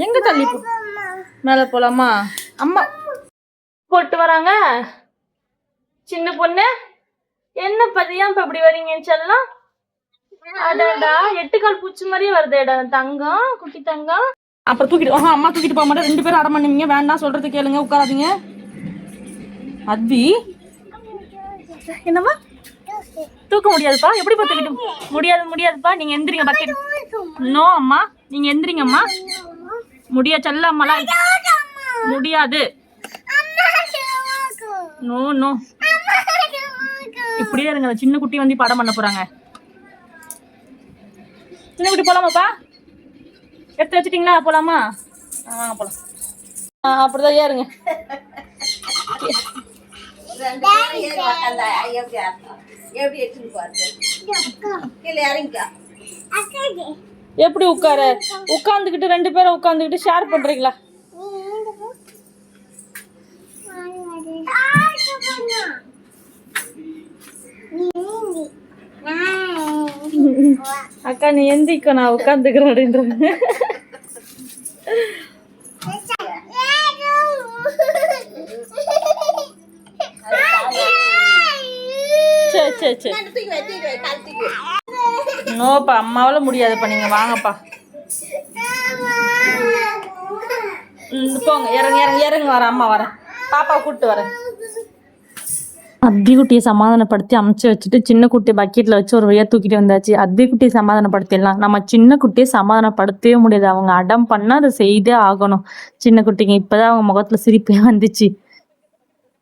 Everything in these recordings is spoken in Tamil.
எங்க தள்ளி மேல போலாமா? அம்மா போட்டு வராங்க. சின்ன பொண்ணு என்ன பதியாம இப்ப இப்படி வரீங்க செல்லம்? அடடா 8 கால் பூச்சி மாதிரியே வருதேடா தங்கம், குட்டி தங்கம். அப்புறம் தூக்கிட்டு அம்மா தூக்கிட்டு போக மாட்டேன். 2 பேரும் அடம் பண்ணுவீங்க. வேண்டாம் சொல்றது கேளுங்க, உட்காராதீங்க. அத்வி என்னம்மா தூக்க முடியாதுப்பா. எப்படி தூக்கிட்டு முடியாதுப்பா. நீங்க எந்திரிங்க பக்கெட். நோ அம்மா, நீங்க எந்திரிங்கம்மா. செல்ல அம்மாலாம் முடியாது. நோ நோ இப்படியே இருங்க. சின்ன குட்டி வந்து படம் பண்ண போறாங்க. சின்ன குட்டி போலாமாப்பா? எடுத்து வச்சுட்டீங்களா? போலாமா? வாங்க போலாம். அப்படிதான் ஏறுங்க. எப்படி உட்காந்துக்கிட்டு 2 பேரும் உட்காந்துக்கிட்டு ஷேர் பண்றீங்களா? அக்கா நீ எந்திக்கோ, நான் உட்காந்துக்கிறேன் அப்படின்றாங்க. சரி நோப்பா, அம்மாவால முடியாதுப்பா. நீங்க வாங்கப்பா. போங்க, இறங்க வரேன். அம்மா வரேன், பாப்பா கூப்பிட்டு வரேன். அத்தி குட்டியை சமாதானப்படுத்தி அமுச்சு வச்சுட்டு சின்ன குட்டி பக்கெட்டில் வச்சு ஒரு வழியாக தூக்கிட்டு வந்தாச்சு. அத்தி குட்டியை சமாதானப்படுத்திடலாம். நம்ம சின்ன குட்டியை சமாதானப்படுத்தவே முடியாது. அவங்க அடம் பண்ணால் அதை செய்தே ஆகணும். சின்ன குட்டிங்க இப்போதான் அவங்க முகத்தில் சிரிப்பே வந்துச்சு.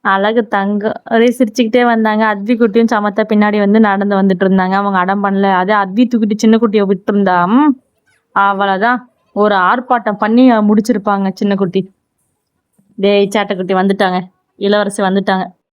அழகு தங்கம் ஒரே சிரிச்சுக்கிட்டே வந்தாங்க. அத்வி குட்டியும் சமத்தா பின்னாடி வந்து நடந்து வந்துட்டு இருந்தாங்க. அவங்க அடம் பண்ணல. அதே அத்வி தூக்கிட்டு சின்ன குட்டியை விட்டுருந்தா அவ்வளோதான், ஒரு ஆர்ப்பாட்டம் பண்ணி முடிச்சிருப்பாங்க. சின்ன குட்டி டேய் சாட்டை குட்டி வந்துட்டாங்க, இளவரசி வந்துட்டாங்க.